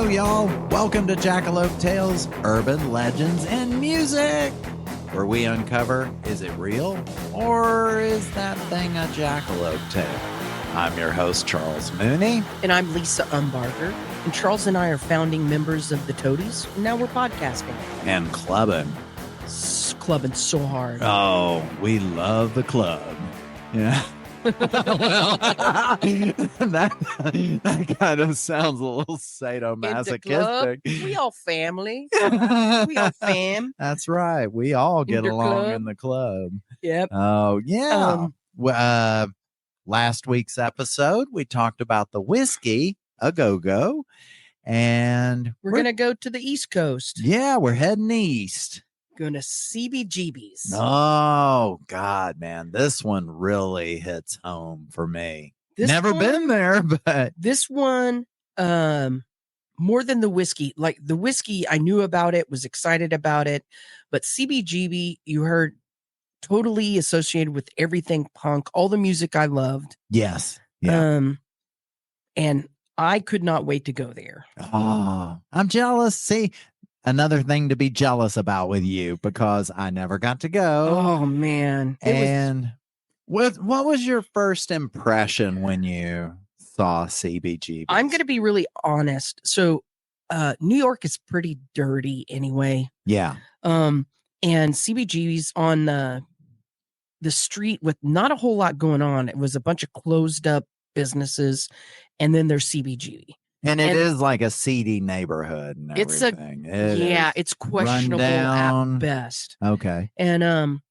Hello, y'all. Welcome to Jackalope Tales, Urban Legends and Music, where we uncover, is it real or is that thing a jackalope tale? I'm your host, Charles Mooney. And I'm Lisa Umbarger. And Charles and I are founding members of the Toadies. And now we're podcasting. And clubbing. Clubbing so hard. Oh, we love the club. Yeah. Well, that kind of sounds a little sadomasochistic. We all family. We all fam. That's right. We all get along club. in the club. Yep. Oh, yeah. Last week's episode, we talked about the whiskey, a go-go, and we're going to go to the East Coast. Yeah, we're heading east. Going to CBGBs. Oh, God, man. This one really hits home for me. Never been there, but this one, more than the whiskey. Like the whiskey, I knew about it, was excited about it, but CBGB, you heard, totally associated with everything punk, all the music I loved. Yes. Yeah. And I could not wait to go there. Oh, I'm jealous. See, another thing to be jealous about with you, because I never got to go. Oh, man. What was your first impression when you saw CBGB? I'm going to be really honest. So New York is pretty dirty anyway. Yeah. And CBGB's on the street with not a whole lot going on. It was a bunch of closed up businesses, and then there's CBGB. And it is like a seedy neighborhood and everything. It's questionable at best. Okay. And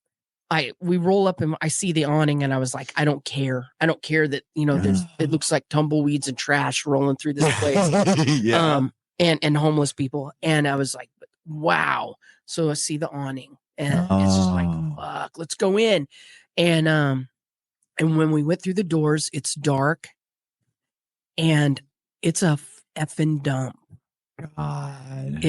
we roll up and I see the awning and I was like, I don't care. I don't care that, it looks like tumbleweeds and trash rolling through this place. Yeah. And homeless people. And I was like, wow. So I see the awning and it's just like, fuck, let's go in. And when we went through the doors, it's dark and it's a effing dump. God.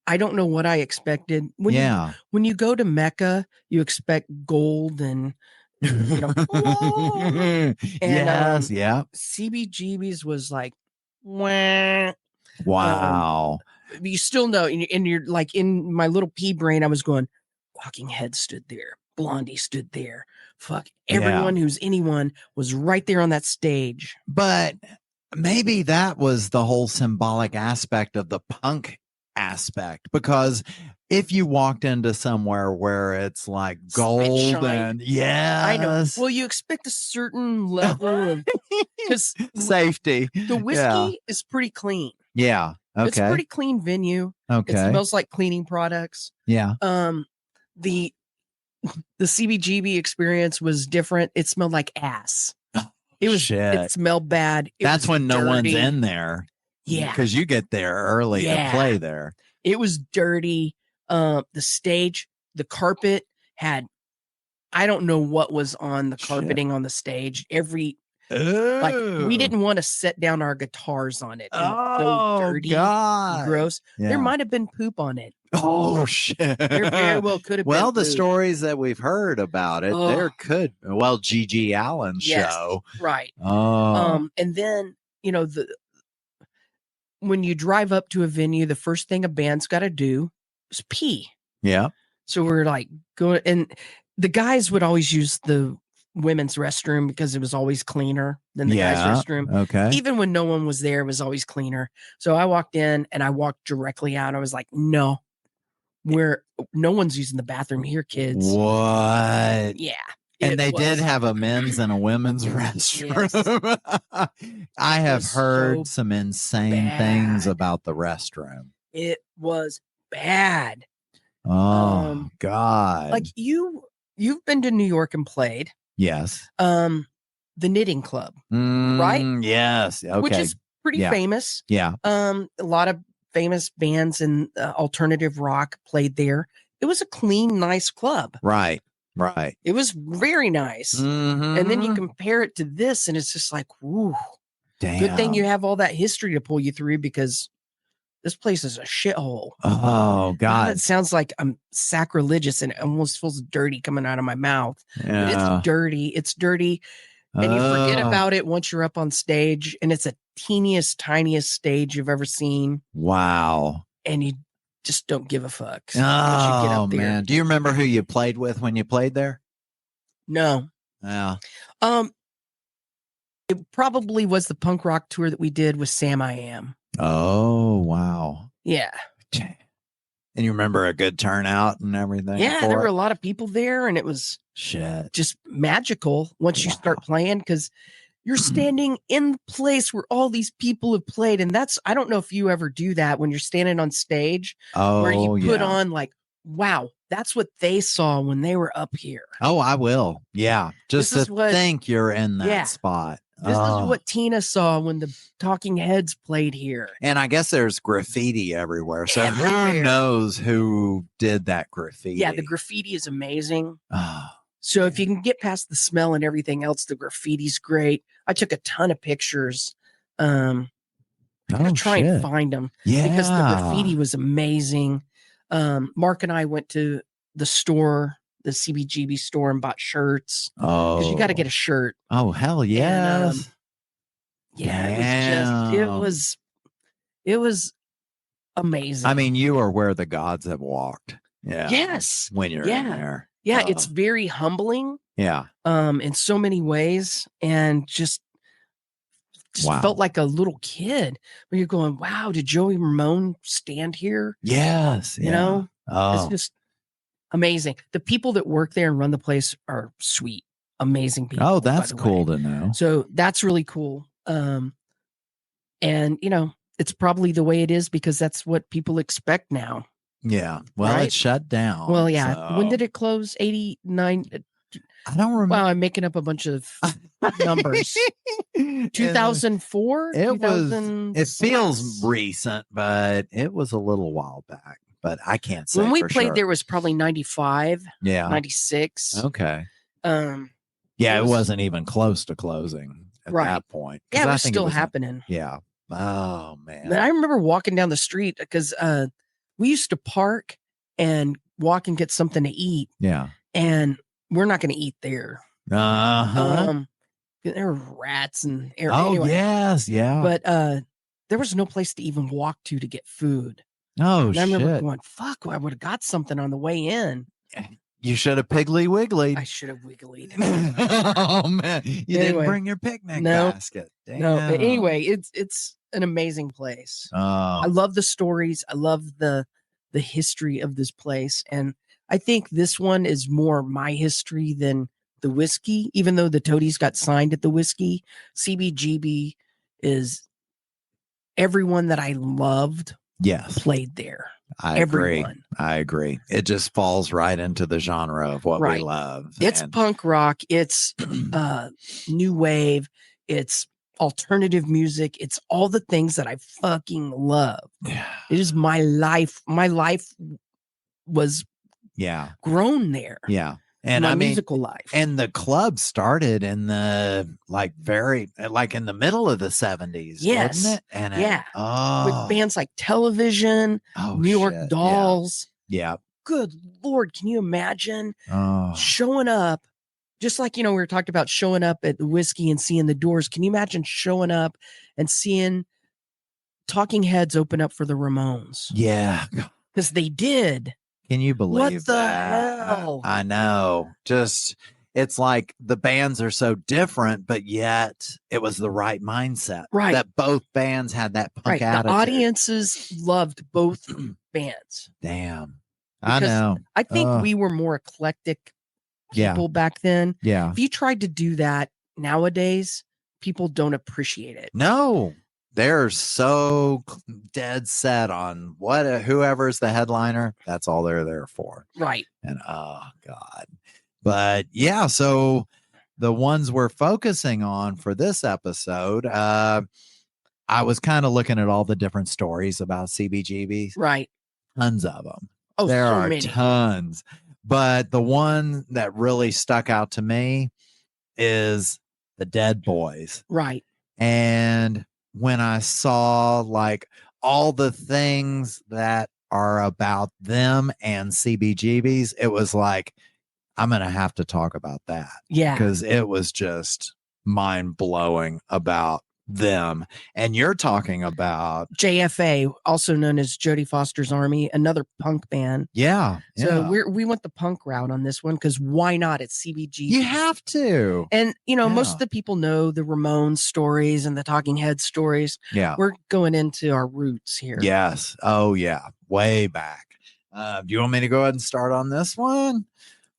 I don't know what I expected. When you go to Mecca, you expect gold and whoa. And CBGB's was like, wah. Wow. You still know, and you're like, in my little pea brain, I was going, Talking Head stood there, Blondie stood there, fuck, everyone who's anyone was right there on that stage. But maybe that was the whole symbolic aspect of the punk aspect, because if you walked into somewhere where it's like gold and I know. Well, you expect a certain level of safety. The whiskey is pretty clean. Yeah. Okay. It's a pretty clean venue. Okay. It smells like cleaning products. Yeah. The CBGB experience was different. It smelled like ass. It smelled bad. That's when no one's in there. Yeah. Because you get there early to play there. It was dirty. The stage, the carpet had, I don't know what was on the carpeting on the stage. We didn't want to set down our guitars on it. So dirty, gross. Yeah. There might have been poop on it. Oh, shit. There very well could have been. Well, the stories that we've heard about it, G.G. Allen's show. Right. Oh. And then, when you drive up to a venue, the first thing a band's got to do is pee. Yeah. So we're like going, and the guys would always use the women's restroom because it was always cleaner than the guys' restroom. Okay. Even when no one was there, it was always cleaner. So I walked in and I walked directly out. I was like, no one's using the bathroom here, kids. What? Yeah. And they did have a men's and a women's restroom. Yes. I have heard some insane things about the restroom. It was bad. Oh, God. Like you've been to New York and played. Yes. The Knitting Club, right? Yes. Okay. Which is pretty famous. Yeah. A lot of famous bands and alternative rock played there. It was a clean, nice club. Right. It was very nice. Mm-hmm. And then you compare it to this, and it's just like, whoo. Damn. Good thing you have all that history to pull you through, because this place is a shithole. Oh, God. It sounds like I'm sacrilegious and it almost feels dirty coming out of my mouth. Yeah. But it's dirty. And you forget about it once you're up on stage, and it's a teeniest, tiniest stage you've ever seen. Wow. And you just don't give a fuck. Once you get Oh, up there. man. Do you remember who you played with when you played there? No. Yeah. It probably was the punk rock tour that we did with Sam I Am. Oh, wow. Yeah. And you remember a good turnout and everything? Yeah, there were a lot of people there, and it was just magical once you start playing, because you're standing in the place where all these people have played. And I don't know if you ever do that when you're standing on stage, where you put on like, wow, that's what they saw when they were up here. Oh, I will. Yeah. Just to think you're in that spot. This is what Tina saw when the Talking Heads played here. And I guess there's graffiti everywhere. So who knows who did that graffiti? Yeah, the graffiti is amazing. So if you can get past the smell and everything else, the graffiti's great. I took a ton of pictures. I'm gonna try and find them. Yeah. Because the graffiti was amazing. Mark and I went to the store, the CBGB store, and bought shirts. Oh, because you got to get a shirt. Oh, hell yes. And, yeah, it was amazing. I mean, you are where the gods have walked. Yeah. Yes. When you're in there. Yeah, it's very humbling. Yeah. In so many ways, and just felt like a little kid when you're going, wow, did Joey Ramone stand here? Yes. You know? It's just amazing. The people that work there and run the place are sweet, amazing people. Oh, that's cool to know. So that's really cool. And it's probably the way it is because that's what people expect now. Yeah. Well, it's shut down. Well, yeah. So. When did it close? 89. I don't remember. Wow, I'm making up a bunch of numbers. 2004? It feels recent, but it was a little while back. But I can't say. When we played there was probably 95. Yeah. 96. Okay. It wasn't even close to closing at that point. Yeah, it was still happening. Yeah. Oh, man. But I remember walking down the street because we used to park and walk and get something to eat. Yeah. And we're not going to eat there. Uh-huh. There were rats and anyway. Yes. Yeah. But there was no place to even walk to get food. Oh, and I remember going, fuck, I would have got something on the way in. You should have Piggly Wigglied. I should have wiggled. Oh, man. You didn't bring your picnic basket. Damn. No, but anyway, it's an amazing place. I love the stories. I love the history of this place. And I think this one is more my history than the whiskey, even though the Toadies got signed at the whiskey. CBGB is everyone that I loved. Yes. Played there. I agree. It just falls right into the genre of what we love. It's punk rock. It's new wave. It's alternative music. It's all the things that I fucking love. Yeah. It is my life. My life was grown there. Yeah. And my musical life. And the club started in the in the middle of the 70s. Yes. Wasn't it? And with bands like Television, New York Dolls. Yeah. Good Lord. Can you imagine showing up? Just like, we were talking about showing up at the whiskey and seeing the Doors. Can you imagine showing up and seeing Talking Heads open up for the Ramones? Yeah. Because they did. Can you believe what the hell? I know. Just, it's like the bands are so different, but yet it was the right mindset. Right. That both bands had that punk attitude. The audiences loved both bands. Damn. I know. I think we were more eclectic people back then. Yeah. If you tried to do that nowadays, people don't appreciate it. No. They're so dead set on whoever's the headliner. That's all they're there for. Right. And oh God. But yeah, so the ones we're focusing on for this episode, I was kind of looking at all the different stories about CBGBs. Right. Tons of them. Oh, there so are many. Tons. But the one that really stuck out to me is the Dead Boys. Right. And when I saw like all the things that are about them and CBGBs, it was like, I'm going to have to talk about that. Yeah. Because it was just mind blowing about them. And you're talking about JFA, also known as Jody Foster's Army, another punk band. yeah. So we went the punk route on this one because why not? It's CBGB. You have to. And most of the people know the Ramones stories and the Talking Heads stories. Yeah. We're going into our roots here. Yes. Oh yeah. Way back. Do you want me to go ahead and start on this one?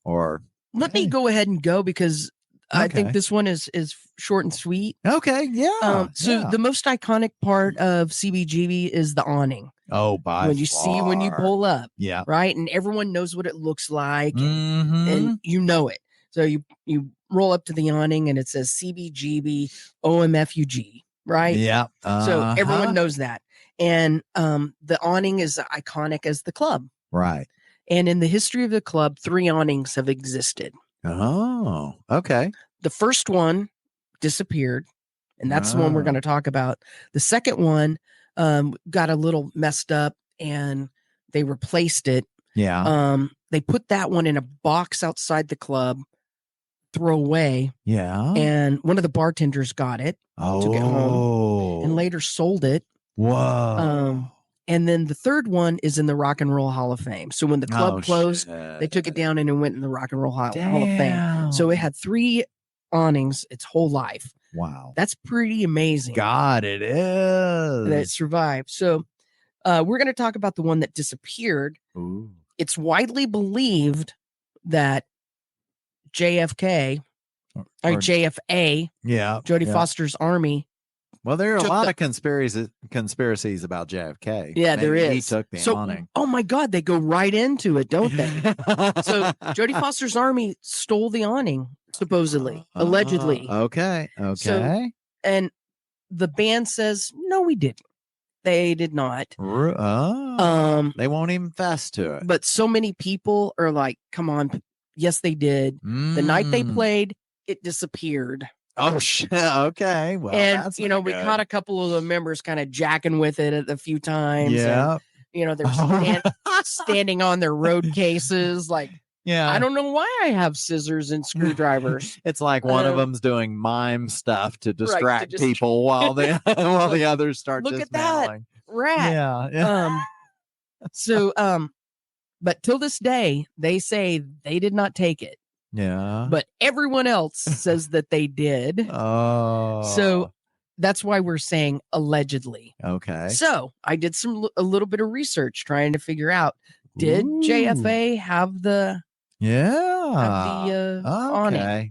Or let me go ahead and go because I think this one is short and sweet. Okay. Yeah. So the most iconic part of CBGB is the awning. Oh, by when you see when you pull up. Yeah. Right. And everyone knows what it looks like. Mm-hmm. And you know it. So you roll up to the awning and it says CBGB OMFUG. Right. Yeah. So everyone knows that. And the awning is iconic as the club. Right. And in the history of the club, 3 awnings have existed. Oh, okay. The first one disappeared, and that's the one we're going to talk about. The second one got a little messed up, and they replaced it. Yeah. They put that one in a box outside the club, throw away. Yeah. And one of the bartenders got it, took it home, and later sold it. Whoa. And then the third one is in the Rock and Roll Hall of Fame. So when the club closed, they took it down and it went in the Rock and Roll Hall of Fame. So it had 3 awnings its whole life. Wow. That's pretty amazing. God, it is. That it survived. So we're going to talk about the one that disappeared. Ooh. It's widely believed that JFK or JFA, Jody Foster's Army. Well, there are a lot of conspiracies about JFK. Yeah, there is. He took the awning. Oh my God, they go right into it, don't they? So Jody Foster's Army stole the awning, supposedly, allegedly. Okay. So, and the band says, no, we didn't. They did not. They won't even fess to it. But so many people are like, come on. Yes, they did. The night they played, it disappeared. Oh shit! Okay, well, and that's we caught a couple of the members kind of jacking with it a few times. Yeah, and, they're standing on their road cases, like, I don't know why I have scissors and screwdrivers. It's like one of them's doing mime stuff to distract people while the while the others start. Look at that rat. Yeah. But till this day, they say they did not take it. Yeah. But everyone else says that they did. Oh. So that's why we're saying allegedly. Okay. So I did a little bit of research trying to figure out, did JFA have the awning?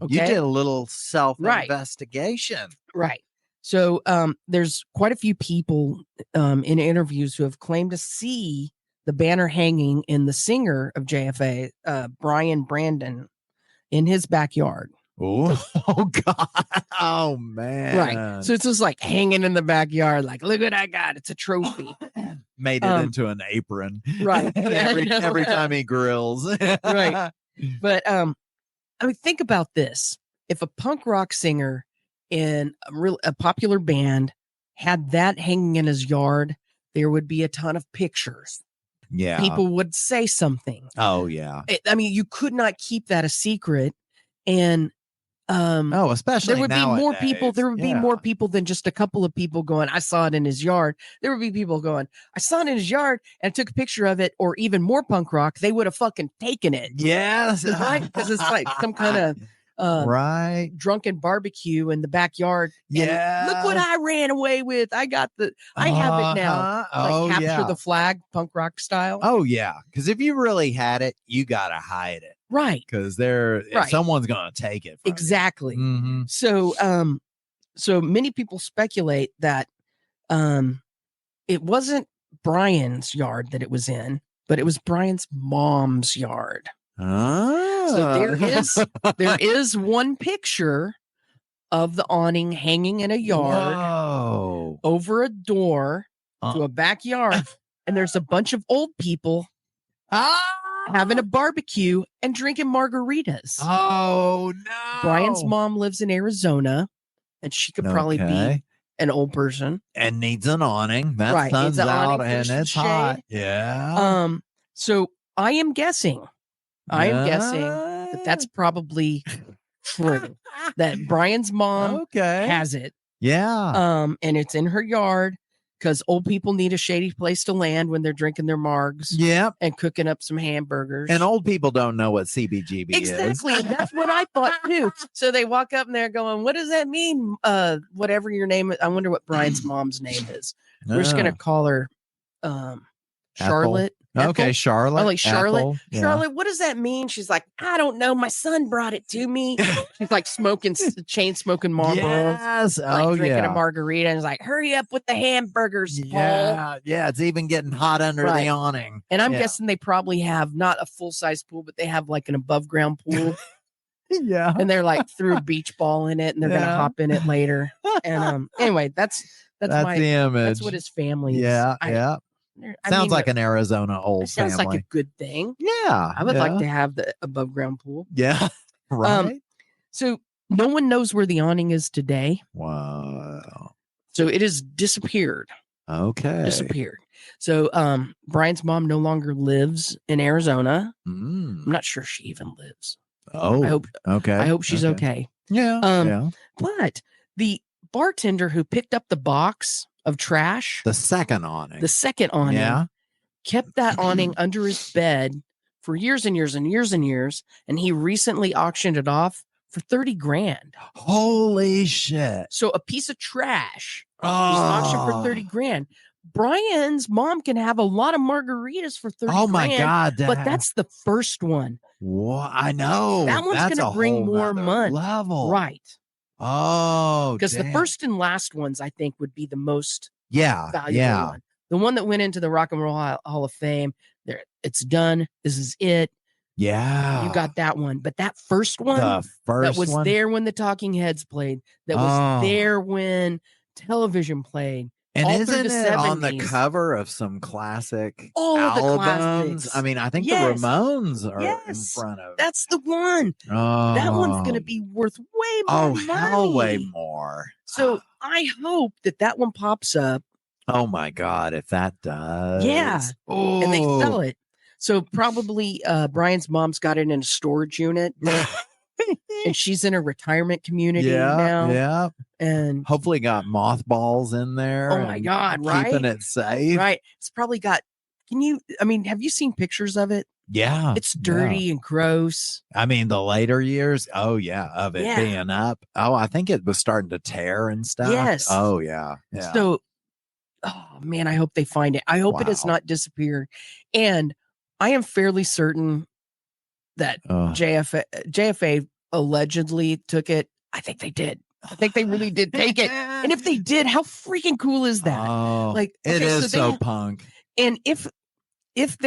Okay. You did a little self-investigation. Right. So there's quite a few people in interviews who have claimed to see the banner hanging in the singer of JFA, Brian Brandon, in his backyard. Oh God. Oh man. Right. So it's just like hanging in the backyard, like, look what I got. It's a trophy. Made it into an apron. Right. every time he grills. Right. But think about this. If a punk rock singer in a popular band had that hanging in his yard, there would be a ton of pictures. Yeah. People would say something. Oh, yeah. You could not keep that a secret. And especially there would nowadays. Be more people. There would be more people than just a couple of people going, I saw it in his yard. There would be people going, I saw it in his yard and I took a picture of it. Or even more punk rock, they would have fucking taken it. Yes. Right? Because it's like some kind of drunken barbecue in the backyard. Yeah. Look what I ran away with. I have it now. Capture the flag, punk rock style. Oh yeah. Because if you really had it, you gotta hide it. Right. Because someone's gonna take it. Exactly. Mm-hmm. So many people speculate that it wasn't Brian's yard that it was in, but it was Brian's mom's yard. So there is one picture of the awning hanging in a yard over a door to a backyard, and there's a bunch of old people having a barbecue and drinking margaritas. Oh no! Brian's mom lives in Arizona, and she could probably be an old person and needs an awning. That sun's out and it's hot. Yeah. So I am guessing that that's probably true. That Brian's mom has it. Yeah. And it's in her yard because old people need a shady place to land when they're drinking their margs Yep. and cooking up some hamburgers. And old people don't know what CBGB is. Exactly. That's what I thought too. So they walk up and they're going, what does that mean? Whatever your name is. I wonder what Brian's mom's name is. We're just going to call her Charlotte. Okay, Ethel? Charlotte. Oh, like Charlotte. Ethel, yeah. Charlotte, what does that mean? She's like, I don't know. My son brought it to me. She's like chain smoking Marlboros. Yes. Like drinking a margarita and is like, hurry up with the hamburgers, Paul. Yeah. It's even getting hot under the awning. And I'm guessing they probably have not a full size pool, but they have like an above ground pool. Yeah. And they're like threw a beach ball in it and they're gonna hop in it later. And anyway, that's my the image. That's what his family is. Yeah. Sounds like an Arizona old family. Sounds like a good thing. Yeah. I would like to have the above ground pool. Yeah. Right. So no one knows where the awning is today. Wow. So it has disappeared. Okay. Disappeared. So Brian's mom no longer lives in Arizona. I'm not sure she even lives. Oh, I hope she's okay. Yeah. But the bartender who picked up the box of trash, the second awning, kept that awning under his bed for years and years and years and years, and he recently auctioned it off for $30,000. Holy shit! So a piece of trash was auctioned for $30,000. Brian's mom can have a lot of margaritas for $30,000. Oh my god! But that's the first one. What? I know that one's going to bring more money. Level, right? Oh, because the first and last ones I think would be the most valuable one. The one that went into the Rock and Roll Hall of Fame. There, it's done. This is it. Yeah, you got that one. But that first one, that was there when the Talking Heads played. That was there when television played. And isn't it on the cover of some classic albums? I mean, I think the Ramones are in front of it. That's the one. Oh, that one's going to be worth way more money. Hell way more. So I hope that one pops up. Oh my God, if that does. Yeah. And they sell it. So probably Brian's mom's got it in a storage unit. And she's in a retirement community now. Yeah. And hopefully got mothballs in there. Oh my God, right? Keeping it safe. Right. It's probably got, have you seen pictures of it? Yeah. It's dirty and gross. I mean, the later years, of it being up. Oh, I think it was starting to tear and stuff. Yes. Oh, yeah. So, oh man, I hope they find it. I hope it has not disappeared. And I am fairly certain that JFA allegedly took it. I think they did. I think they really did take it. And if they did, how freaking cool is that? Oh, it is so punk. And if it's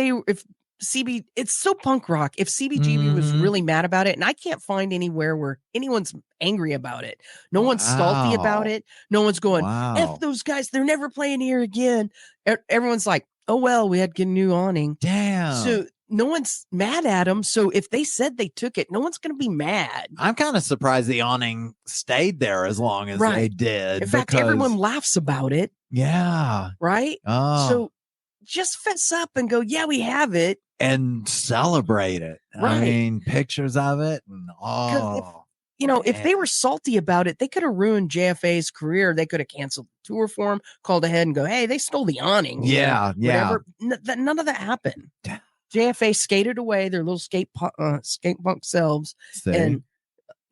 so punk rock. If CBGB was really mad about it, and I can't find anywhere where anyone's angry about it. No one's salty about it. No one's going, F those guys. They're never playing here again. Everyone's like, oh, well, we had to get a new awning. Damn. So no one's mad at them. So if they said they took it, no one's going to be mad. I'm kind of surprised the awning stayed there as long as they did. In fact, everyone laughs about it. Yeah. Right? Oh. So just fess up and go, yeah, we have it. And celebrate it. Right. I mean, pictures of it. And if they were salty about it, they could have ruined JFA's career. They could have canceled the tour for him, called ahead and go, hey, they stole the awning. Yeah. Whatever. None of that happened. JFA skated away their little skate punk selves and,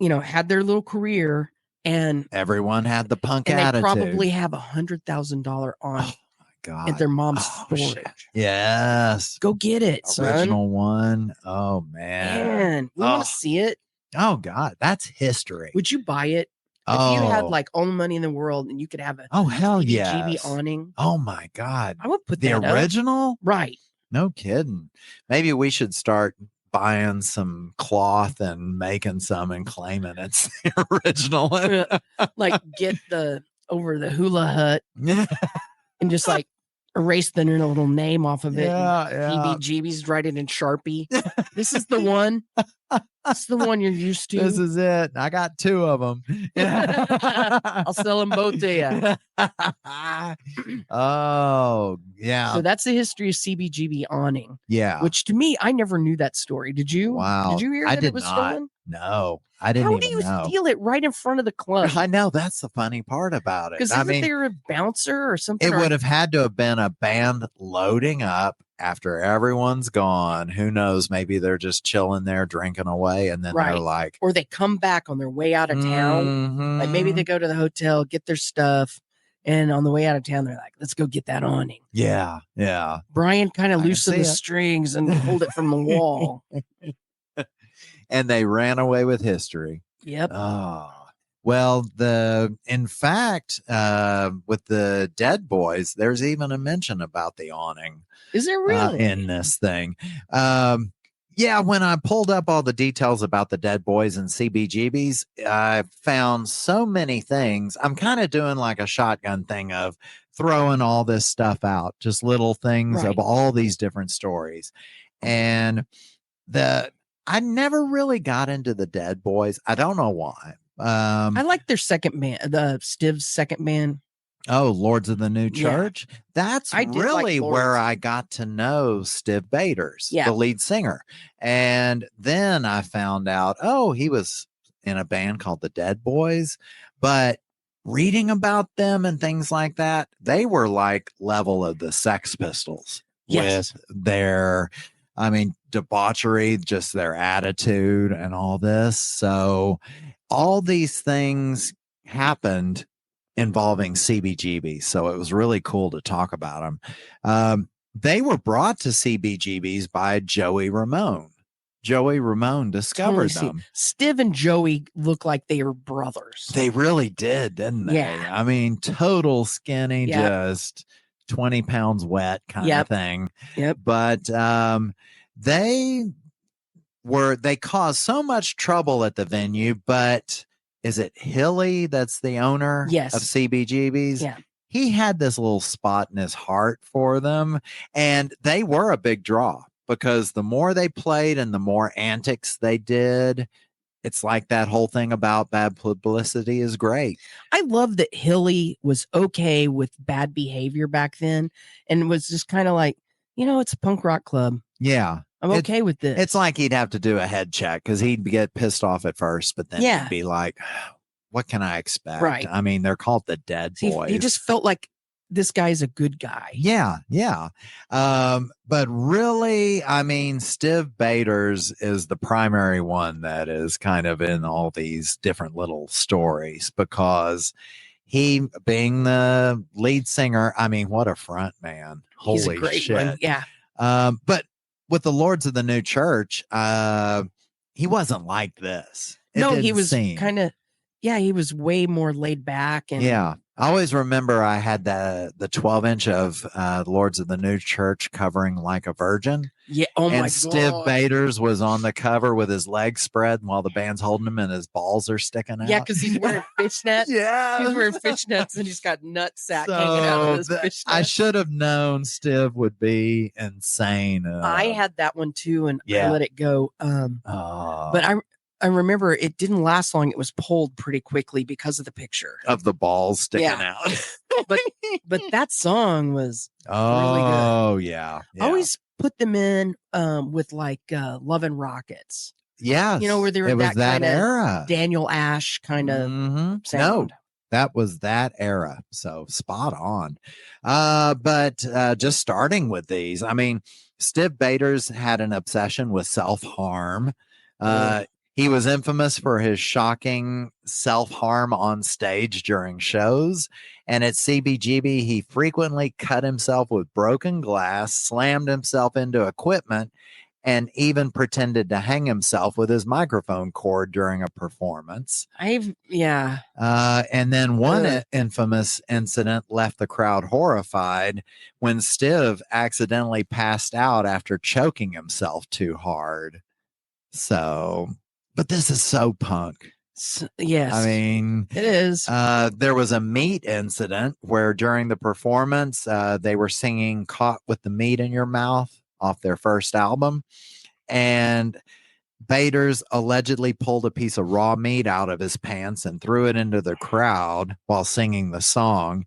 had their little career, and everyone had the punk and attitude. They probably have $100,000 on God. at their mom's storage. Shit. Yes. Go get it, Original son. one. Oh, man. We want to see it. Oh, God. That's history. Would you buy it? If you had like all the money in the world and you could have a hell CBGB awning. Oh, my God. I would put the original? Up. Right. No kidding. Maybe we should start buying some cloth and making some and claiming it's the original. Like get over the hula hut and just like erase the little name off of it. Yeah. CBGB's write it in Sharpie. This is the one. That's the one you're used to. This is it. I got 2 of them. I'll sell them both to you. Oh, yeah. So that's the history of CBGB awning. Yeah. Which to me, I never knew that story. Did you? Wow. Did you hear I that did it was not. stolen? No, I didn't How even do you know. steal it right in front of the club? I know. That's the funny part about it. Because I isn't mean, there a bouncer or something? it would have had to have been a band loading up after everyone's gone. Who knows? Maybe they're just chilling there, drinking away. And then they're like, or they come back on their way out of town. Like maybe they go to the hotel, get their stuff. And on the way out of town, they're like, let's go get that awning. Yeah. Yeah. Brian kind of I can loosened see the it. strings and pulled it from the wall. And they ran away with history. Yep. Oh, well, in fact, with the Dead Boys, there's even a mention about the awning. Is there really? In this thing? Yeah, when I pulled up all the details about the Dead Boys and CBGBs, I found so many things. I'm kind of doing like a shotgun thing of throwing all this stuff out, just little things of all these different stories. And I never really got into the Dead Boys. I don't know why. I like their second band, the Stiv's second band. Oh, Lords of the New Church. Yeah. That's really where I got to know Stiv Bators, the lead singer. And then I found out, he was in a band called the Dead Boys. But reading about them and things like that, they were like level of the Sex Pistols with their, debauchery, just their attitude and all this. So all these things happened involving CBGB. So it was really cool to talk about them. They were brought to CBGBs by Joey Ramone. Joey Ramone discovered them. Stiv and Joey look like they were brothers. They really did, didn't they? Yeah. Total skinny, just 20 pounds wet kind of thing. Yep. But they caused so much trouble at the venue, but is it Hilly that's the owner of CBGB's? Yeah. He had this little spot in his heart for them, and they were a big draw because the more they played and the more antics they did, it's like that whole thing about bad publicity is great. I love that Hilly was okay with bad behavior back then and was just kind of like, it's a punk rock club. Yeah. I'm okay with this. It's like he'd have to do a head check because he'd get pissed off at first, but then he'd be like, what can I expect? Right. They're called the Dead Boys. He just felt like this guy's a good guy. Yeah. Yeah. But really, Stiv Bators is the primary one that is kind of in all these different little stories because he being the lead singer, what a front man. He's Holy a great shit. one. Yeah. But with the Lords of the New Church, he wasn't like this. He was kind of, he was way more laid back. And I always remember I had the 12-inch of the Lords of the New Church covering Like a Virgin. Yeah. Oh my God. And Stiv Bators was on the cover with his legs spread while the band's holding him and his balls are sticking out. Yeah, because he's wearing fishnets. He's wearing fishnets and he's got nutsack hanging out of his fishnets. I should have known Stiv would be insane. I had that one too, and I let it go. But I remember it didn't last long. It was pulled pretty quickly because of the picture of the balls sticking out. but that song was really good. Oh yeah. I always put them in with like Love and Rockets. Yeah, where they were that kind era. Of Daniel Ash kind of sound. No, that was that era. So spot on. But just starting with these, Stiv Bators had an obsession with self-harm. He was infamous for his shocking self-harm on stage during shows. And at CBGB, he frequently cut himself with broken glass, slammed himself into equipment, and even pretended to hang himself with his microphone cord during a performance. And then one infamous incident left the crowd horrified when Stiv accidentally passed out after choking himself too hard. So... But this is so punk. Yes. It is. There was a meat incident where during the performance, they were singing Caught with the Meat in Your Mouth off their first album. And Bators allegedly pulled a piece of raw meat out of his pants and threw it into the crowd while singing the song.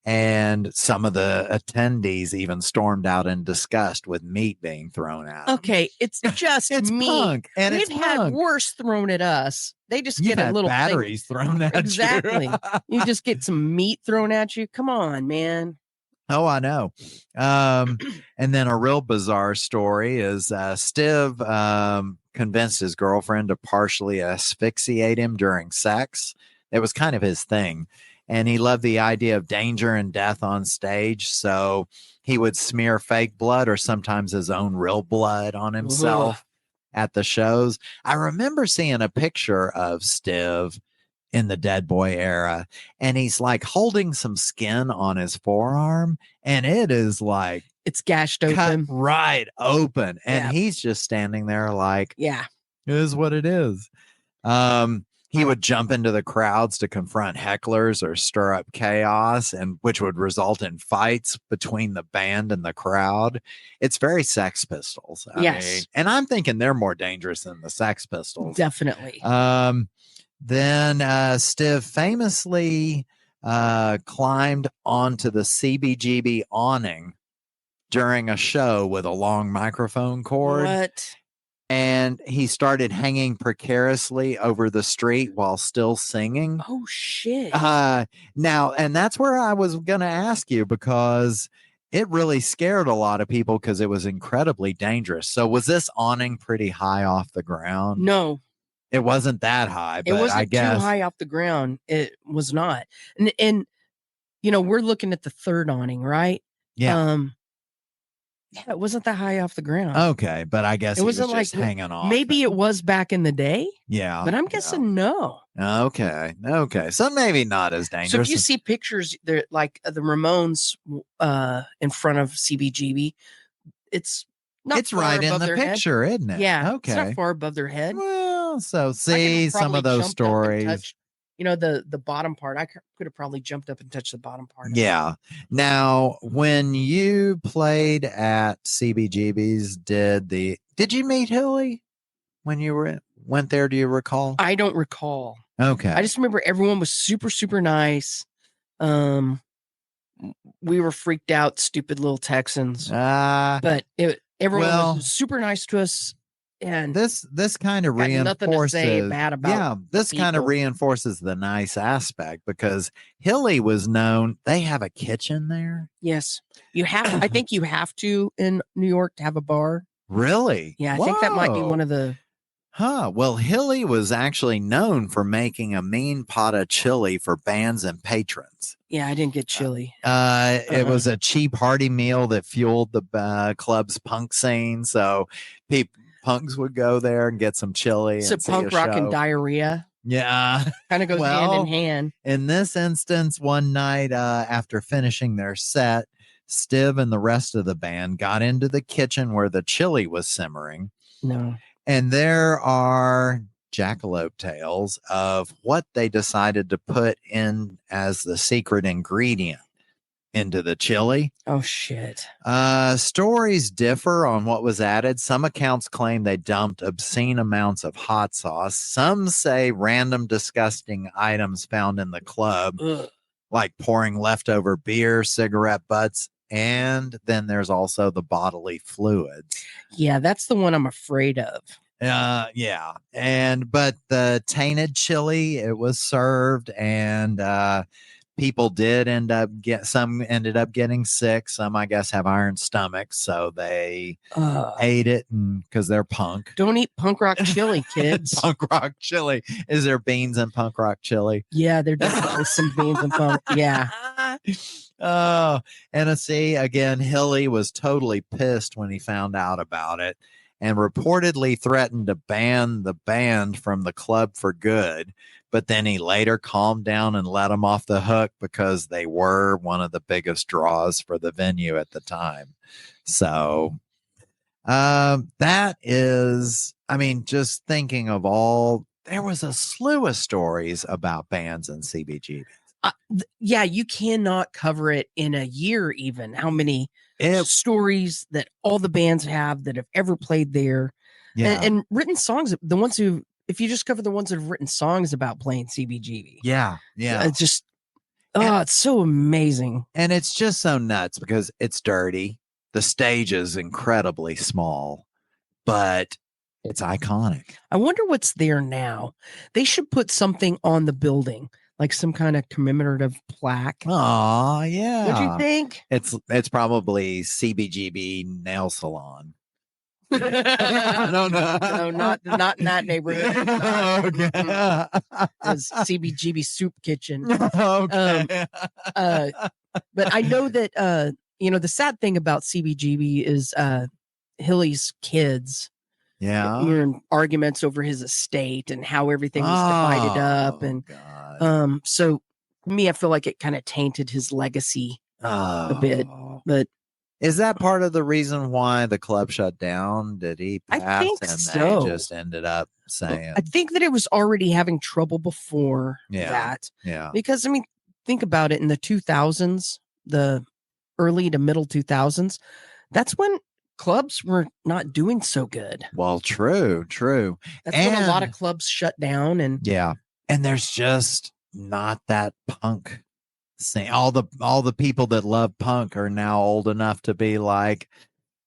And some of the attendees even stormed out in disgust with meat being thrown at them. Okay, it's just It's meat. punk, and We've it's had punk. worse thrown at us. They just You've get a had little batteries thrown at exactly. you. You just get some meat thrown at you. Come on, man. Oh, I know. And then a real bizarre story is Stiv convinced his girlfriend to partially asphyxiate him during sex. It was kind of his thing. And he loved the idea of danger and death on stage. So he would smear fake blood or sometimes his own real blood on himself at the shows. I remember seeing a picture of Stiv in the Dead Boy era, and he's like holding some skin on his forearm, and it is like it's gashed cut open right open, and he's just standing there like, yeah, it is what it is. He would jump into the crowds to confront hecklers or stir up chaos, and which would result in fights between the band and the crowd. It's very Sex Pistols. I mean, and I'm thinking they're more dangerous than the Sex Pistols. Definitely. Then Stiv famously climbed onto the CBGB awning during a show with a long microphone cord. What? And he started hanging precariously over the street while still singing. Oh, shit. Now, and that's where I was going to ask you, because it really scared a lot of people because it was incredibly dangerous. So was this awning pretty high off the ground? No. It wasn't that high, but it wasn't I guess too high off the ground. It was not. And you know, we're looking at the third awning, right? Yeah. Yeah, it wasn't that high off the ground. Okay, but I guess it wasn't was just like hanging off. Maybe it was back in the day. Yeah, but I'm guessing no. Okay, so maybe not as dangerous. So if you see pictures, there like the Ramones in front of CBGB, it's not. It's right in the picture, isn't it? Yeah. Okay. It's not far above their head. Well, so see some of those stories. You know, the bottom part, I could have probably jumped up and touched the bottom part. Yeah. Now, when you played at CBGB's, did you meet Hilly when you went there? Do you recall? I don't recall. Okay. I just remember everyone was super, super nice. We were freaked out, stupid little Texans. But everyone was super nice to us. And this kind of reinforces this kind of reinforces the nice aspect, because Hilly was known. They have a kitchen there. Yes, you have. I think you have to in New York to have a bar. Really? Yeah, I think that might be one of the. Well, Hilly was actually known for making a mean pot of chili for bands and patrons. Yeah, I didn't get chili. It was a cheap, hearty meal that fueled the club's punk scene. So punks would go there and get some chili. So punk rock and diarrhea. Yeah. Kind of goes hand in hand. In this instance, one night after finishing their set, Stiv and the rest of the band got into the kitchen where the chili was simmering. No. And there are Jackalope Tales of what they decided to put in as the secret ingredient into the chili. Oh, shit. Stories differ on what was added. Some accounts claim they dumped obscene amounts of hot sauce. Some say random disgusting items found in the club, like pouring leftover beer, cigarette butts, and then there's also the bodily fluids. Yeah, that's the one I'm afraid of. Yeah. But the tainted chili, it was served, and people did ended up getting sick. Some, I guess, have iron stomachs, so they ate it because they're punk. Don't eat punk rock chili, kids. Punk rock chili. Is there beans in punk rock chili? Yeah, there definitely some beans in punk. Yeah. Oh, and see, again, Hilly was totally pissed when he found out about it and reportedly threatened to ban the band from the club for good. But then he later calmed down and let them off the hook because they were one of the biggest draws for the venue at the time. So that is, I mean, just thinking of there was a slew of stories about bands and CBGB. Yeah, you cannot cover it in a year even. How many stories that all the bands have that have ever played there. Yeah. And written songs, the ones who, if you just cover the ones that have written songs about playing CBGB. Yeah. Yeah. It's just, it's so amazing. And it's just so nuts because it's dirty. The stage is incredibly small, but it's iconic. I wonder what's there now. They should put something on the building, like some kind of commemorative plaque. Oh, yeah. What do you think? It's probably CBGB nail salon. I don't know. No, not in that neighborhood. Okay. It's CBGB soup kitchen. Okay. But I know that the sad thing about CBGB is Hilly's kids. Yeah. We're in arguments over his estate and how everything was divided up. And God. so for me, I feel like it kind of tainted his legacy a bit. But is that part of the reason why the club shut down? Did he pass? I think and so. They just ended up saying, I think that it was already having trouble before Yeah. that. Yeah. Because, I mean, think about it, in the 2000s, the early to middle 2000s, that's when clubs were not doing so good. Well, true. That's when a lot of clubs shut down. And yeah. And there's just not that punk scene. All the people that love punk are now old enough to be like,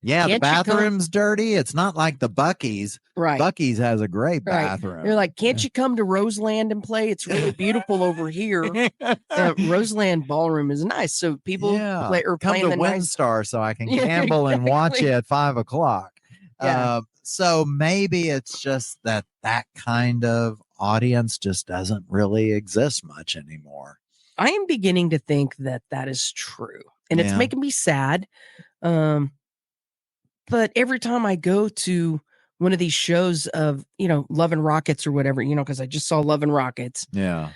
yeah, Can't the you come- bathroom's dirty. It's not like the Buc-ee's. right. Buc-ee's has a great Right. bathroom. They're like, can't you come to Roseland and play? It's really beautiful over here. Roseland Ballroom is nice. So people play or come playing to the nice. WinStar so I can Yeah, gamble and watch exactly. you at 5:00. Yeah. So maybe it's just that kind of audience just doesn't really exist much anymore. I am beginning to think that is true, and it's Yeah. making me sad. But every time I go to one of these shows of, Love and Rockets or whatever, because I just saw Love and Rockets. Yeah.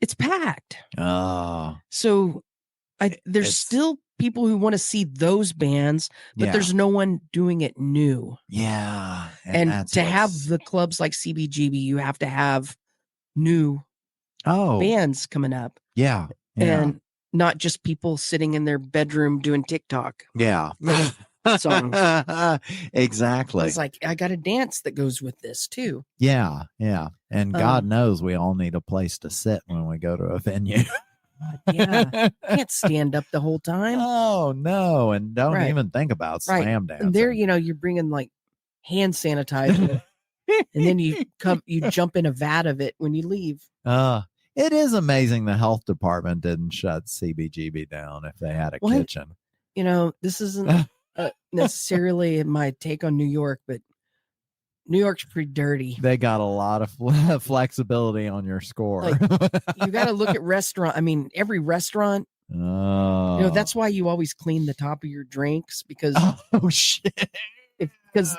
It's packed. Oh. So there's It's- still people who want to see those bands, but Yeah. there's no one doing it new. Yeah. And that's to have what's- the clubs like CBGB, you have to have new bands coming up. Yeah. And not just people sitting in their bedroom doing TikTok. Yeah. songs. Exactly. It's like, I got a dance that goes with this too. Yeah. And God knows we all need a place to sit when we go to a venue. Yeah. Can't stand up the whole time. Oh no. And don't even think about slam dancing. And there, you're bringing like hand sanitizer and then you jump in a vat of it when you leave. It is amazing the health department didn't shut CBGB down if they had a kitchen. This isn't necessarily my take on New York, but New York's pretty dirty. They got a lot of flexibility on your score. Like, you got to look at restaurant. I mean, every restaurant. Oh, that's why you always clean the top of your drinks because. Oh shit! Because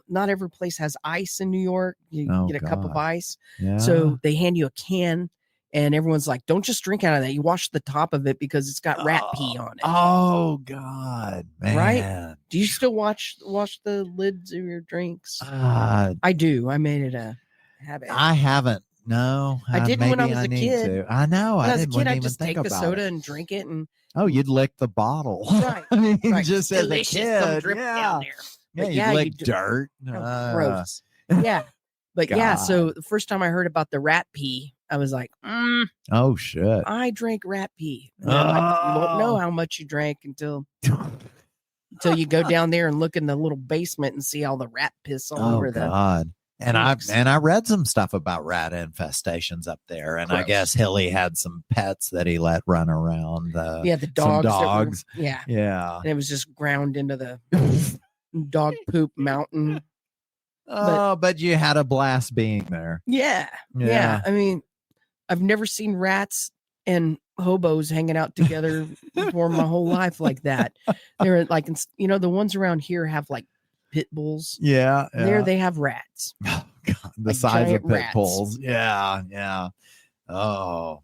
not every place has ice in New York. You get a cup of ice, so they hand you a can. And everyone's like, don't just drink out of that. You wash the top of it because it's got rat pee on it. Oh, God, man. Right? Do you still wash the lids of your drinks? I do. I made it a habit. I haven't. No. I didn't when I was a kid. I know. When I was a kid, I'd I'd just take the soda and drink it. And you'd lick the bottle. Right. I mean, right. just delicious, as a kid. drip down there. Yeah, you'd lick dirt. Gross. Yeah. But yeah, so the first time I heard about the rat pee, I was like, oh shit! I drank rat pee. And I'm like, you won't know how much you drank until you go down there and look in the little basement and see all the rat piss all over the. God! And I read some stuff about rat infestations up there, and I guess Hilly had some pets that he let run around. The dogs. Dogs. Yeah. And it was just ground into the dog poop mountain. But you had a blast being there. Yeah. I mean, I've never seen rats and hobos hanging out together for my whole life like that. They're like, the ones around here have like pit bulls. Yeah. There they have rats. Oh, God, the like size of pit rats. bulls. Yeah. Oh,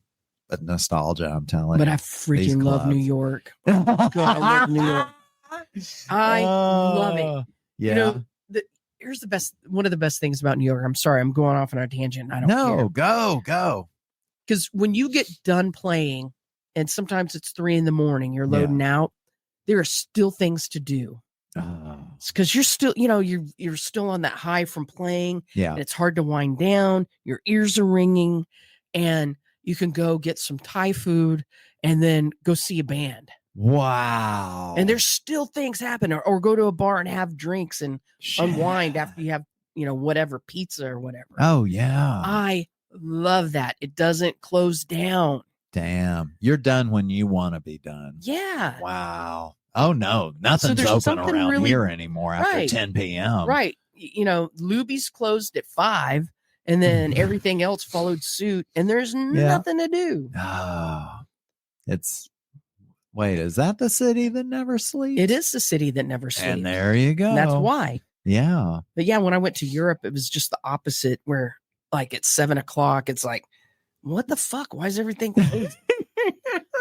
but nostalgia, I'm telling you. But I freaking love New York. God, I love New York. I love it. Yeah. Here's one of the best things about New York. I'm sorry, I'm going off on a tangent. I don't care. Go. Because when you get done playing, and sometimes it's 3 a.m, you're loading out, there are still things to do. because you're still, you're still on that high from playing. Yeah. And it's hard to wind down. Your ears are ringing, and you can go get some Thai food and then go see a band. Wow. And there's still things happen, or go to a bar and have drinks and unwind after you have, whatever, pizza or whatever. Oh, yeah. I love that. It doesn't close down. Damn. You're done when you want to be done. Yeah. Wow. Oh, no. Nothing's open around here anymore after 10 p.m. Right. Luby's closed at 5, and then everything else followed suit, and there's nothing to do. Oh, wait, is that the city that never sleeps? It is the city that never sleeps. And there you go. And that's why. Yeah. But yeah, when I went to Europe, it was just the opposite, where like at 7 o'clock, it's like, what the fuck? Why is everything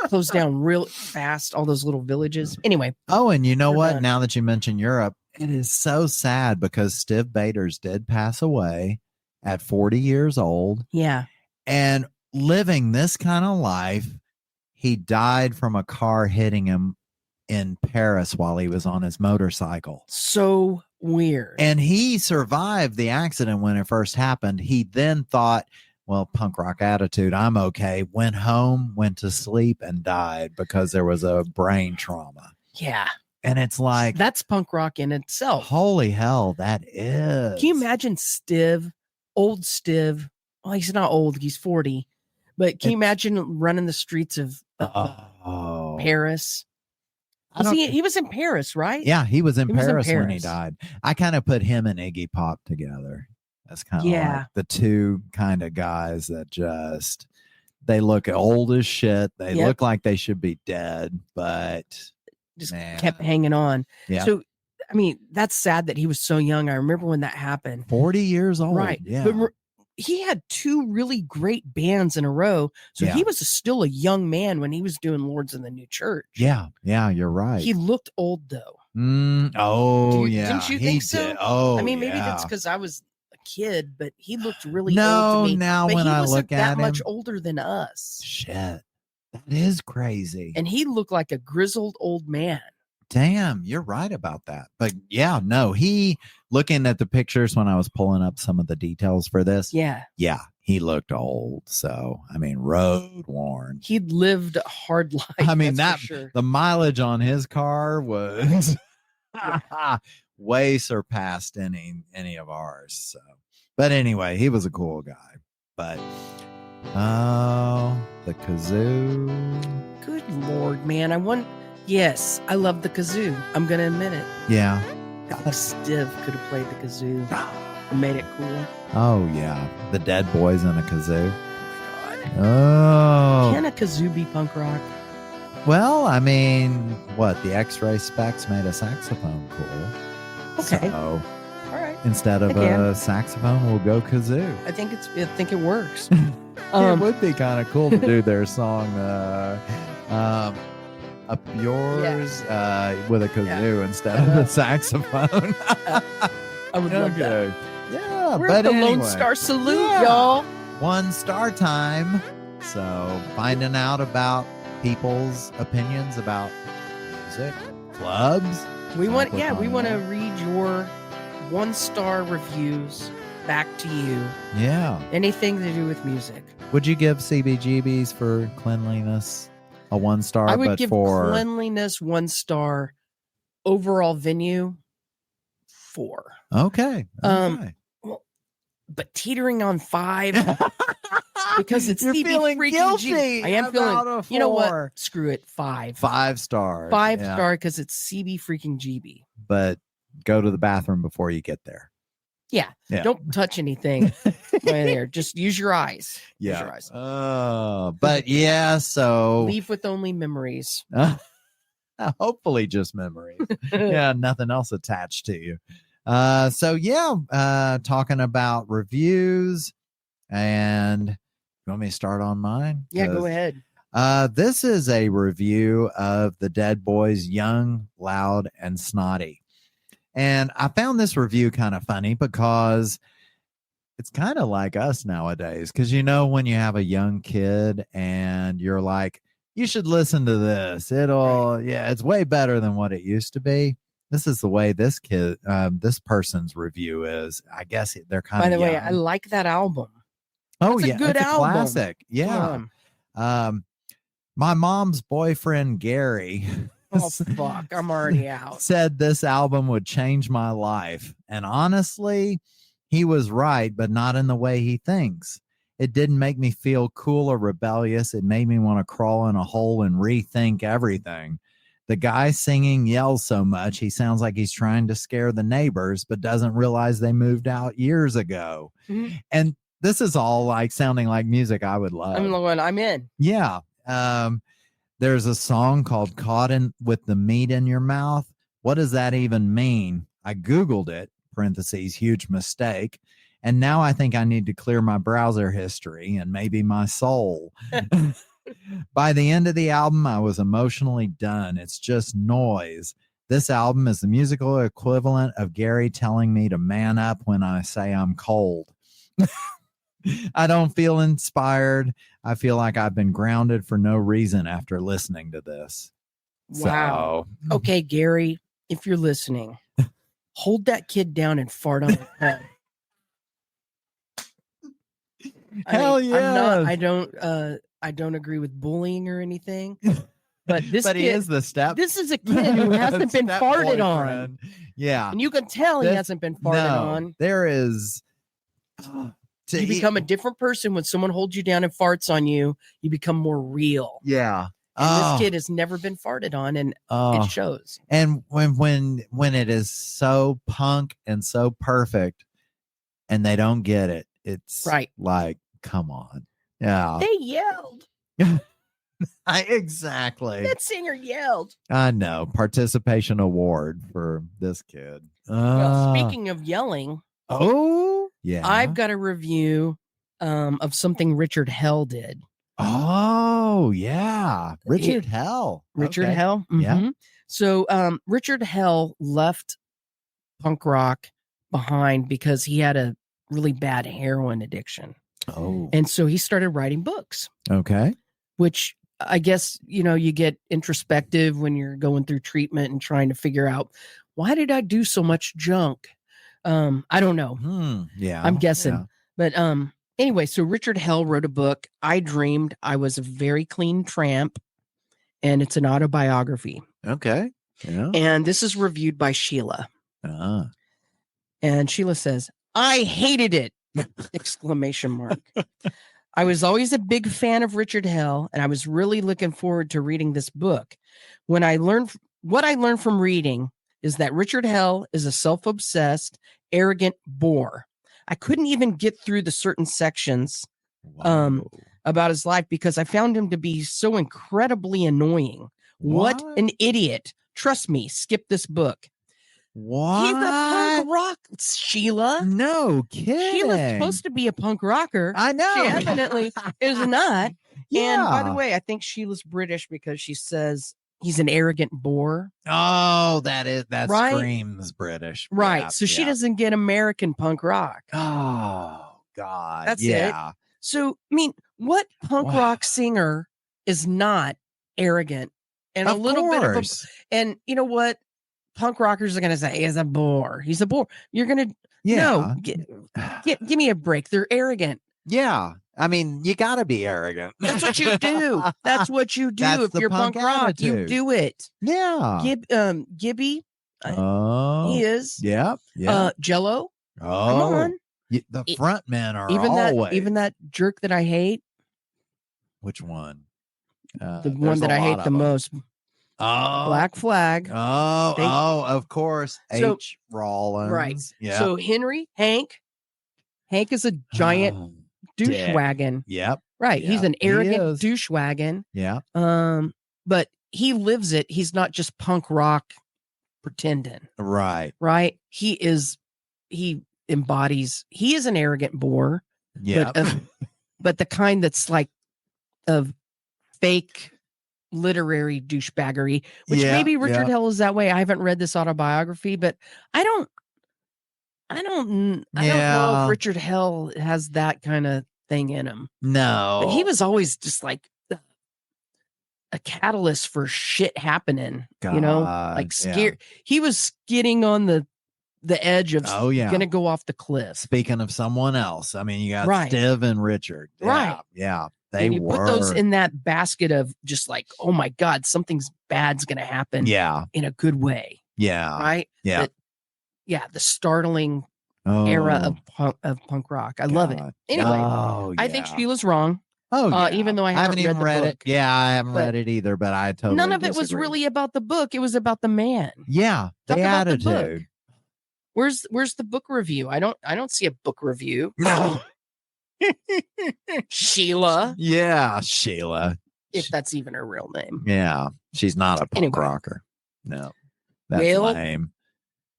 closed down real fast? All those little villages. Anyway. Oh, and you know what? Done. Now that you mention Europe, it is so sad because Stiv Bators did pass away at 40 years old. Yeah. And living this kind of life, he died from a car hitting him in Paris while he was on his motorcycle. So weird. And he survived the accident when it first happened. He then thought, well, punk rock attitude, I'm okay. Went home, went to sleep, and died because there was a brain trauma. Yeah. And it's like, that's punk rock in itself. Holy hell, that is. Can you imagine Stiv, old Stiv? Well, he's not old, he's 40. But can you imagine running the streets of Paris? He was in Paris, right? Yeah, he was in Paris when he died. I kind of put him and Iggy Pop together. That's kind of like the two kind of guys that they look old as shit. They look like they should be dead, but just kept hanging on. Yeah. So, I mean, that's sad that he was so young. I remember when that happened. 40 years old. Right. Yeah. But he had 2 really great bands in a row. So he was still a young man when he was doing Lords in the New Church. Yeah. Yeah, you're right. He looked old though. Yeah. Didn't you think so? Did. Oh, I mean, maybe that's because I was a kid, but he looked really old to me. Now but when I look at that him, much older than us. Shit. That is crazy. And he looked like a grizzled old man. Damn, you're right about that. But yeah, no, he looking at the pictures when I was pulling up some of the details for this. Yeah, he looked old. So, I mean, road worn. He'd lived a hard life. I mean, the mileage on his car was way surpassed any of ours. So, but anyway, he was a cool guy. But the kazoo. Good Lord, man. Yes, I love the kazoo. I'm going to admit it. Yeah. I think Stiv could have played the kazoo and made it cool. Oh, yeah. The Dead Boys and a kazoo. Oh, my God. Oh. Can a kazoo be punk rock? Well, I mean, what? The X-Ray Specs made a saxophone cool. Okay. So, all right. Instead of a saxophone, we'll go kazoo. I think it works. It would be kind of cool to do their song Up Yours with a kazoo instead of the saxophone. I would love that. Yeah, we're but at the anyway, Lone Star Salute, y'all. 1 star time. So finding out about people's opinions about music, clubs. We want to read your 1-star reviews back to you. Yeah. Anything to do with music. Would you give CBGBs for cleanliness a 1 star? I would give cleanliness 1 star. Overall venue 4. Okay. Well, but teetering on 5 because it's You're feeling guilty. I am feeling. You know what? Screw it. 5. 5 stars. 5 star because it's CB freaking GB. But go to the bathroom before you get there. Yeah. Don't touch anything right there. Just use your eyes. Yeah. Use your eyes. But yeah, so leave with only memories. Hopefully just memories. Yeah, nothing else attached to you. Talking about reviews, and you want me to start on mine? Yeah, go ahead. This is a review of the Dead Boys, Young, Loud, and Snotty. And I found this review kind of funny because it's kind of like us nowadays. Because, when you have a young kid and you're like, you should listen to this. It's way better than what it used to be. this is the way this person's review is. I guess they're kind By of the way, young. I like that album. Oh, That's a yeah. good It's a album. classic. Yeah. My mom's boyfriend, Gary. Oh, fuck. I'm already out. Said this album would change my life. And honestly, he was right, but not in the way he thinks. It didn't make me feel cool or rebellious. It made me want to crawl in a hole and rethink everything. The guy singing yells so much, he sounds like he's trying to scare the neighbors, but doesn't realize they moved out years ago. Mm-hmm. And this is all like sounding like music I would love. I'm in. Yeah. There's a song called Caught in with the Meat in Your Mouth. What does that even mean? I Googled it, parentheses, huge mistake. And now I think I need to clear my browser history and maybe my soul. By the end of the album, I was emotionally done. It's just noise. This album is the musical equivalent of Gary telling me to man up when I say I'm cold. I don't feel inspired. I feel like I've been grounded for no reason after listening to this. Wow. So, okay, Gary, if you're listening, hold that kid down and fart on his head. Hell yeah. I don't agree with bullying or anything. But this but kid, he is the step. This is a kid who hasn't been farted on. Yeah. And you can tell he hasn't been farted on. There is you become a different person when someone holds you down and farts on you. You become more real. Yeah. And this kid has never been farted on, and it shows. And when it is so punk and so perfect, and they don't get it, it's right. Like, come on. Yeah. They yelled. Exactly. That singer yelled. I know. Participation award for this kid. Well, speaking of yelling. Oh, yeah. I've got a review of something Richard Hell did. Oh, yeah. Richard Hell. Richard okay. Hell. Mm-hmm. Yeah. So Richard Hell left punk rock behind because he had a really bad heroin addiction. Oh. And so he started writing books. Okay. Which I guess, you get introspective when you're going through treatment and trying to figure out, why did I do so much junk? I don't know. Yeah. I'm guessing. Yeah. But anyway, so Richard Hell wrote a book, I Dreamed I Was a Very Clean Tramp, and it's an autobiography. Okay. Yeah. And this is reviewed by Sheila. And Sheila says, I hated it! Exclamation mark. I was always a big fan of Richard Hell, and I was really looking forward to reading this book. What I learned from reading is that Richard Hell is a self-obsessed, arrogant bore. I couldn't even get through the certain sections about his life because I found him to be so incredibly annoying. What an idiot. Trust me, skip this book. What? He's a punk rock, Sheila. No kidding. Sheila's supposed to be a punk rocker. I know. She evidently is not. Yeah. And by the way, I think Sheila's British because she says he's an arrogant bore. Oh, that right? screams British. Right. Yeah, so she doesn't get American punk rock. Oh, God. That's it. So, I mean, what punk rock singer is not arrogant and a little bit of and you know what? Punk rockers are going to say, he's a bore. He's a bore. You're going to, no, give me a break. They're arrogant. Yeah. I mean, you got to be arrogant. That's what you do. That's what you do. If you're punk rock, you do it. Yeah. Gibby. Oh. He is. Yeah. Yeah. Jello. Oh. Come on. The front men are even that jerk that I hate. Which one? The one that I hate the most. Oh, Black Flag. Oh, of course. H. Rollins. Right. Yeah. So Hank is a giant douche wagon. Yep. Right. Yep. He's an arrogant douche wagon. Yeah. But he lives it. He's not just punk rock pretending. Right. Right. He is an arrogant bore. Yeah. But the kind that's like of fake literary douchebaggery, which maybe Richard Hell is that way. I haven't read this autobiography, but I don't know if Richard Hell has that kind of thing in him. No. But he was always just like a catalyst for shit happening. Like scared. Yeah. He was skidding on the edge of gonna go off the cliff. Speaking of someone else, I mean, you got Right. Stiv and Richard. Yeah, Right. Yeah. And you put those in that basket of just like, oh my God, something's bad's gonna happen. Yeah. In a good way. Yeah. Right. Yeah. The startling era of punk rock. I love it. Anyway, I think Sheila's wrong. Even though I haven't even read the book. Yeah, I haven't read it either, but I totally none of it was really about the book. It was about the man. Yeah, the attitude. Where's the book review? I don't see a book review. No. Sheila. Yeah, Sheila. If that's even her real name. Yeah, she's not a punk rocker. No, that's lame.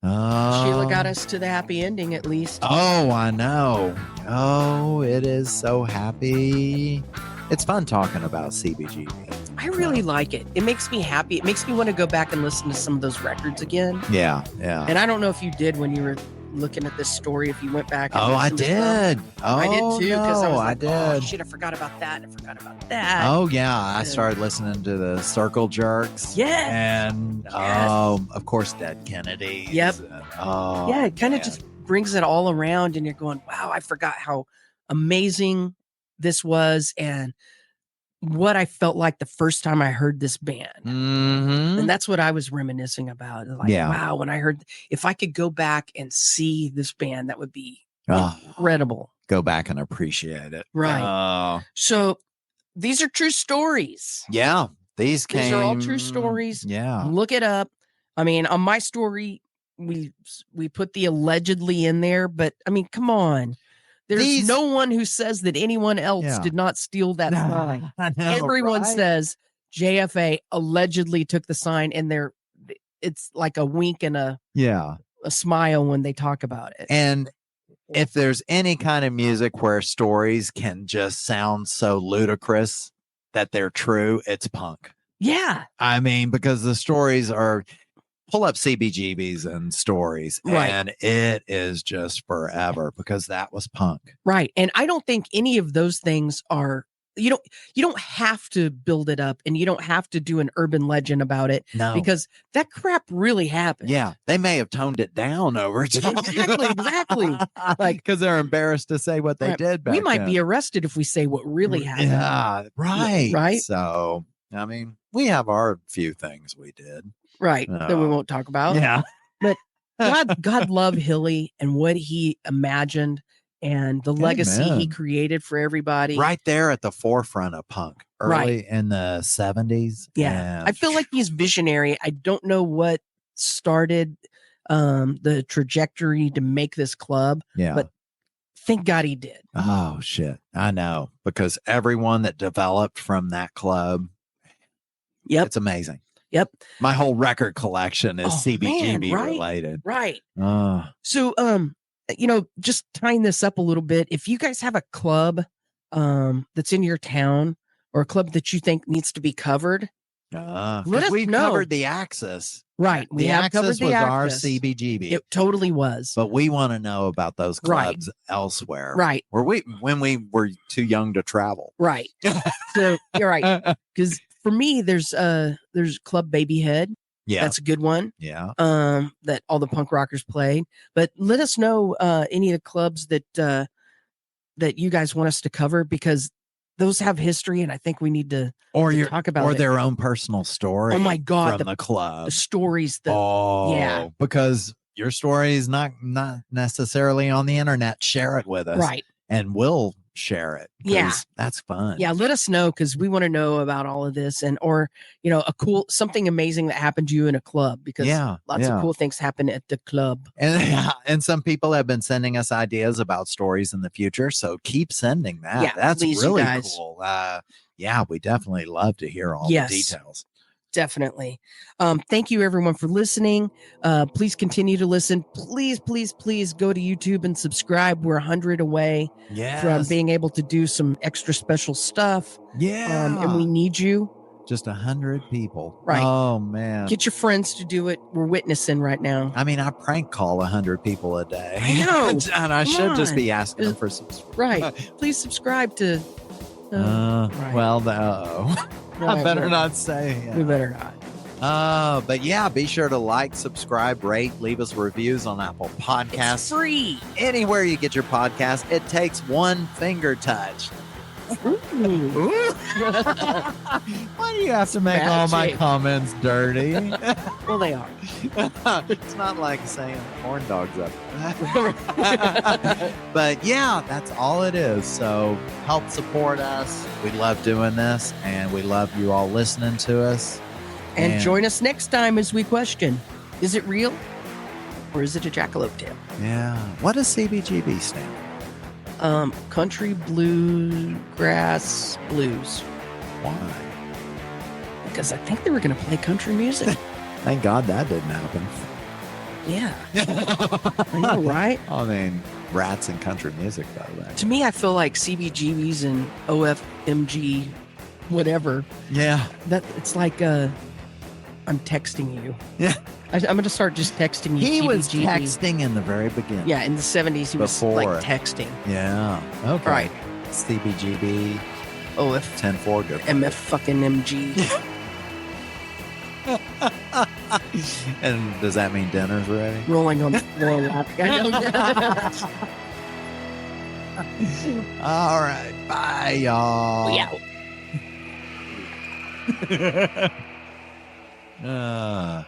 Sheila got us to the happy ending at least. Oh, I know. Oh, it is so happy. It's fun talking about CBGB. I really like it. It makes me happy. It makes me want to go back and listen to some of those records again. Yeah. And I don't know if you did when you were looking at this story, if you went back. And I did. I did too. Because I did. Oh, shit, I forgot about that. I forgot about that. Oh, yeah. I started listening to the Circle Jerks. Yeah. And, of course, Dead Kennedys. Yep. And, it kind of just brings it all around and you're going, wow, I forgot how amazing this was and what I felt like the first time I heard this band. Mm-hmm. And that's what I was reminiscing about. Like, wow, when I heard, if I could go back and see this band, that would be incredible. Go back and appreciate it. Right. So these are true stories. Yeah. These are all true stories. Yeah. Look it up. I mean, on my story, we put the allegedly in there, but I mean, come on. There's no one who says that anyone else did not steal that sign. Everyone says JFA allegedly took the sign, and it's like a wink and a smile when they talk about it. And if there's any kind of music where stories can just sound so ludicrous that they're true, it's punk. Yeah. I mean, because the stories are... Pull up CBGBs and stories, and it is just forever because that was punk. Right. And I don't think any of those things are, you don't have to build it up and you don't have to do an urban legend about it. No. Because that crap really happened. Yeah. They may have toned it down over time. Exactly. Like, because they're embarrassed to say what they did back we might then. be arrested if we say what really happened. Yeah. Right. Right. So, I mean, we have our few things we did. Right. That we won't talk about. Yeah. But God loved Hilly and what he imagined and the legacy he created for everybody. Right there at the forefront of punk early in the 70s. Yeah. I feel like he's visionary. I don't know what started the trajectory to make this club. Yeah. But thank God he did. Oh, shit. I know. Because everyone that developed from that club. Yep. It's amazing. Yep. My whole record collection is CBGB related. Right. So, just tying this up a little bit, if you guys have a club that's in your town or a club that you think needs to be covered, let us we know. Covered the Axis. Right. We have covered the Axis. Axis. Our CBGB. It totally was. But we want to know about those clubs elsewhere. Right. When we were too young to travel. Right. So you're right. Because for me, there's Club Babyhead. Yeah. That's a good one. Yeah. That all the punk rockers played. But let us know any of the clubs that you guys want us to cover, because those have history, and I think we need to talk about it. Their own personal story. Oh my God, from the club. The stories because your story is not necessarily on the internet. Share it with us. Right. And we'll share it. Yeah. That's fun. Yeah. Let us know, because we want to know about all of this, or something amazing that happened to you in a club, because lots of cool things happen at the club. And some people have been sending us ideas about stories in the future. So keep sending that. Yeah, that's please, really you guys. Cool. We definitely love to hear all the details. Definitely. Thank you everyone for listening. Please continue to listen. Please go to YouTube and subscribe. We're 100 away from being able to do some extra special stuff. Yeah. And we need you. Just 100 people. Right. Oh man. Get your friends to do it. We're witnessing right now. I mean, I prank call 100 people a day. I know. And I should just be asking them for subscribe. Right. Please subscribe to. Well, no. I better not say We it. better not. But yeah, be sure to like, subscribe, rate, leave us reviews on Apple Podcasts. It's free. Anywhere you get your podcast, it takes one finger touch. Ooh. Why do you have to make all my Magic. comments dirty? Well, they are. It's not like saying corn dogs up. But yeah, that's all it is. So help support us. We love doing this, and we love you all listening to us. And join us next time as we question, is it real or is it a jackalope tale? Yeah. What does CBGB stand for? Country bluegrass blues. Why? Because I think they were going to play country music. Thank God that didn't happen. Yeah. I know, right? I mean, rats and country music, though. To me, I feel like CBGBs and OFMG, whatever. Yeah. That it's like I'm texting you. Yeah. I'm going to start just texting you. He was CBGB. texting in the very beginning. Yeah, in the 70s, he was Before. like texting. Yeah. Okay. Right. CBGB, OF 10-4, good. MF fucking MG. And does that mean dinner's ready? Rolling on the floor laughing. All right. Bye, y'all. We out.